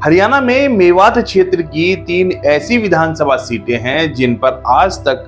हरियाणा में मेवात क्षेत्र की 3 ऐसी विधानसभा सीटें हैं जिन पर आज तक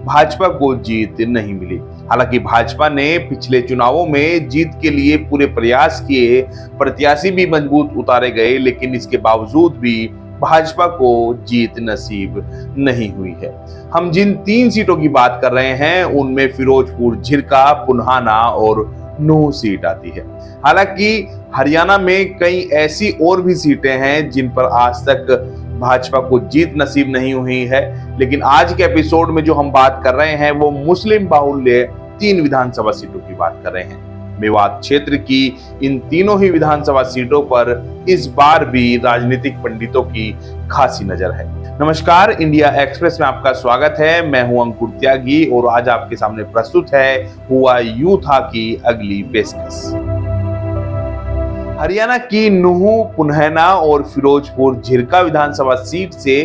भाजपा को जीत नहीं मिली। हालांकि भाजपा ने पिछले चुनावों में जीत के लिए पूरे प्रयास किए, प्रत्याशी भी मजबूत उतारे गए, लेकिन इसके बावजूद भी भाजपा को जीत नसीब नहीं हुई है। हम जिन 3 सीटों की बात कर रहे हैं उनमें फिरोजपुर, झिरका, पुन्हाना और नूंह सीट आती है। हालांकि हरियाणा में कई ऐसी और भी सीटें हैं जिन पर आज तक भाजपा को जीत नसीब नहीं हुई है, लेकिन आज के एपिसोड में जो हम बात कर रहे हैं वो मुस्लिम बाहुल्य 3 विधानसभा सीटों की बात कर रहे हैं। मेवात क्षेत्र की इन तीनों ही विधानसभा सीटों पर इस बार भी राजनीतिक पंडितों की खासी नजर है। नमस्कार, इंडिया एक्सप्रेस में आपका स्वागत है। मैं हूं अंकुर त्यागी और आज आपके सामने प्रस्तुत है हुआ यूं था की अगली पेशकश। हरियाणा की नूंह, पुन्हाना और फिरोजपुर, झिरका विधानसभा सीट से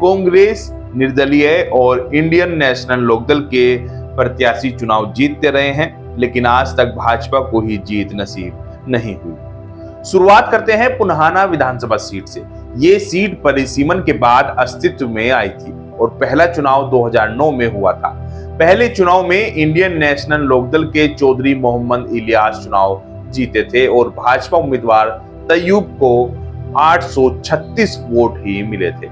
कांग्रेस, निर्दलीय और इंडियन नेशनल लोकदल के प्रत्याशी चुनाव जीतते रहे हैं, लेकिन आज तक भाजपा को ही जीत नसीब नहीं हुई। शुरुआत करते हैं पुन्हाना विधानसभा सीट से। ये सीट परिसीमन के बाद अस्तित्व में आई थी और पहला चुनाव 2009 में हुआ था। पहले चुनाव में इंडियन नेशनल लोकदल के चौधरी मोहम्मद इलियास चुनाव जीते थे और भाजपा उम्मीदवार तैयूब को 836 वोट ही मिले थे।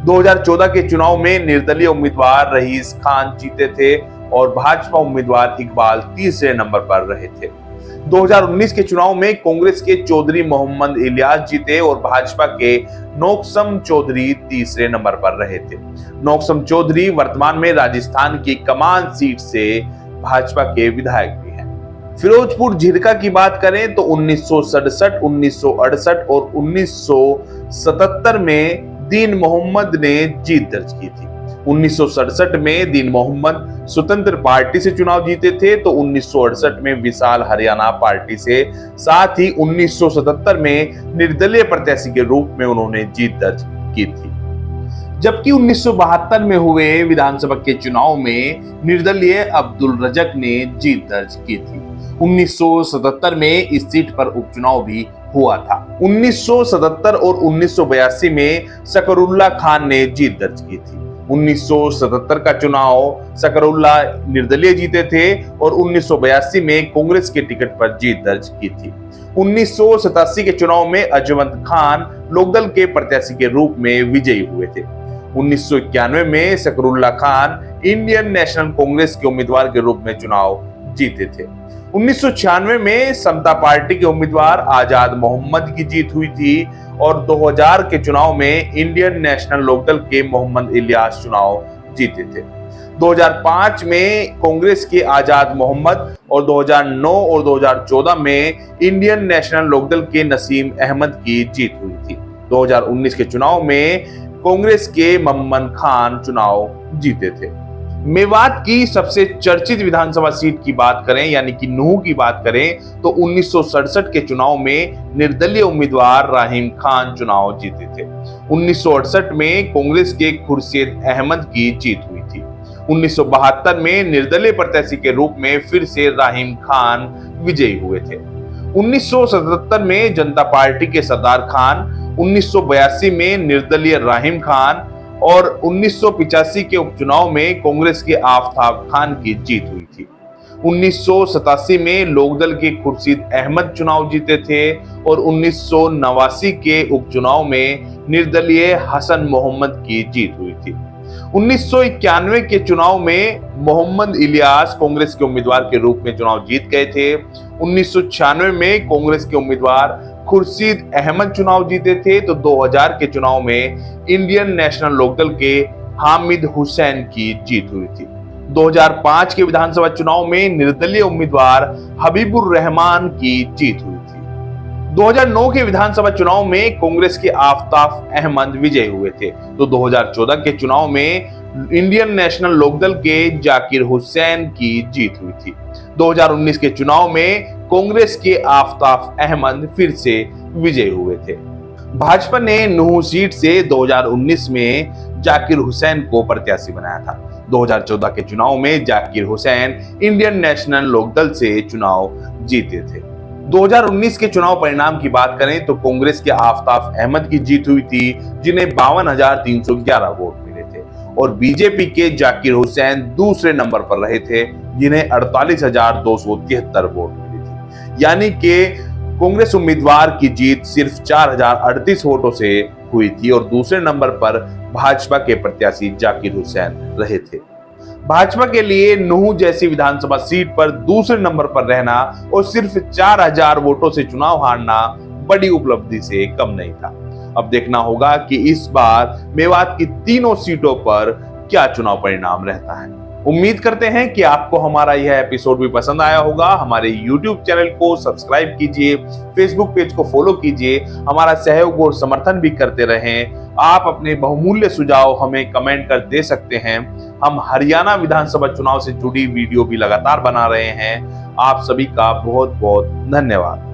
2014 के चुनाव में निर्दलीय उम्मीदवार रईस खान जीते थे और भाजपा उम्मीदवार इकबाल तीसरे नंबर पर रहे थे। 2019 के चुनाव में कांग्रेस के चौधरी मोहम्मद इलियास जीते और भाजपा के नौक्सम चौधरी तीसरे नंबर पर रहे थे। नौक्सम चौधरी वर्तमान में राजस्थान की कमान सीट से भाजपा के विधायक भी हैं। फिरोजपुर झिरका की बात करें तो 1967, 1968 और 1977 में दीन मोहम्मद ने जीत दर्ज की थी। 1967 में दीन मोहम्मद स्वतंत्र पार्टी से चुनाव जीते थे तो 1968 में विशाल हरियाणा पार्टी से, साथ ही 1977 में निर्दलीय प्रत्याशी के रूप में उन्होंने जीत दर्ज की थी। जबकि 1972 में हुए विधानसभा के चुनाव में निर्दलीय अब्दुल रजक ने जीत दर्ज की थी। 1977 में इस सीट पर उपचुनाव भी हुआ था। 1977 और 1982 में सकरुल्ला खान ने जीत दर्ज की थी। 1977 का चुनाव सकरुल्ला निर्दलीय जीते थे और 1982 में कांग्रेस के टिकट पर जीत दर्ज की थी। 1987 के चुनाव में अजवंत खान लोकदल के प्रत्याशी के रूप में विजयी हुए थे। 1991 में सकरुल्ला खान इंडियन नेशनल कांग्रेस के उम्मीदवार के रूप में चुनाव जीते थे। 1996 में समता पार्टी के उम्मीदवार आजाद मोहम्मद की जीत हुई थी और 2000 के चुनाव में इंडियन नेशनल लोकदल के मोहम्मद इलियास चुनाव जीते थे। 2005 में कांग्रेस के आजाद मोहम्मद और 2009 और 2014 में इंडियन नेशनल लोकदल के नसीम अहमद की जीत हुई थी। 2019 के चुनाव में कांग्रेस के मम्मन खान चुनाव जीते थे। मेवात की सबसे चर्चित विधानसभा सीट की बात करें यानी कि नूंह की बात करें तो 1967 के चुनाव में निर्दलीय उम्मीदवार रहीम खान चुनाव जीते थे। 1968 में कांग्रेस के खुर्शीद अहमद की जीत हुई थी। 1972 में निर्दलीय प्रत्याशी के रूप में फिर से रहीम खान विजयी हुए थे। 1977 में जनता पार्टी के सरदार खान, 1982 में निर्दलीय रहीम खान और 1985 के उपचुनाव में कांग्रेस के आफताब खान की जीत हुई थी। 1987 में लोकदल के खुर्शीद अहमद चुनाव जीते थे और 1989 के उपचुनाव में निर्दलीय हसन मोहम्मद की जीत हुई थी। 1991 के चुनाव में मोहम्मद इलियास कांग्रेस के उम्मीदवार के रूप में चुनाव जीत गए थे। 1996 में कांग्रेस के उम्मीदवार खुर्शीद अहमद चुनाव जीते थे तो 2000 के चुनाव में इंडियन नेशनल लोकदल के हामिद हुसैन की जीत हुई थी। 2005 के विधानसभा चुनाव में निर्दलीय उम्मीदवार हबीबुर रहमान की जीत हुई थी। 2009 के विधानसभा चुनाव में कांग्रेस के आफताब अहमद विजयी हुए थे तो 2014 के चुनाव में इंडियन नेशनल लोकदल के जाकिर हुसैन की जीत हुई थी। 2019 के चुनाव में कांग्रेस के आफताब अहमद फिर से विजयी हुए थे। भाजपा ने नूंह सीट से 2019 में जाकिर हुसैन को प्रत्याशी बनाया था। 2014 के चुनाव में जाकिर हुसैन इंडियन नेशनल लोकदल से चुनाव जीते थे। 2019 के चुनाव परिणाम की बात करें तो कांग्रेस के आफताब अहमद की जीत हुई थी, जिन्हें 52,311 वोट मिले थे, और बीजेपी के जाकिर हुसैन दूसरे नंबर पर रहे थे, जिन्हें 48,273 वोट मिली थी। यानी कि कांग्रेस उम्मीदवार की जीत सिर्फ 4,038 वोटों से हुई थी और दूसरे नंबर पर भाजपा के प्रत्याशी जाकिर हुसैन रहे थे। भाजपा के लिए नूह जैसी विधानसभा सीट पर दूसरे नंबर पर रहना और सिर्फ 4,000 वोटों से चुनाव हारना बड़ी उपलब्धि से कम नहीं था। अब देखना होगा कि इस बार मेवात की तीनों सीटों पर क्या चुनाव परिणाम रहता है। उम्मीद करते हैं कि आपको हमारा यह एपिसोड भी पसंद आया होगा। हमारे YouTube चैनल को सब्सक्राइब कीजिए, Facebook पेज को फॉलो कीजिए, हमारा सहयोग और समर्थन भी करते रहें। आप अपने बहुमूल्य सुझाव हमें कमेंट कर दे सकते हैं। हम हरियाणा विधानसभा चुनाव से जुड़ी वीडियो भी लगातार बना रहे हैं। आप सभी का बहुत बहुत धन्यवाद।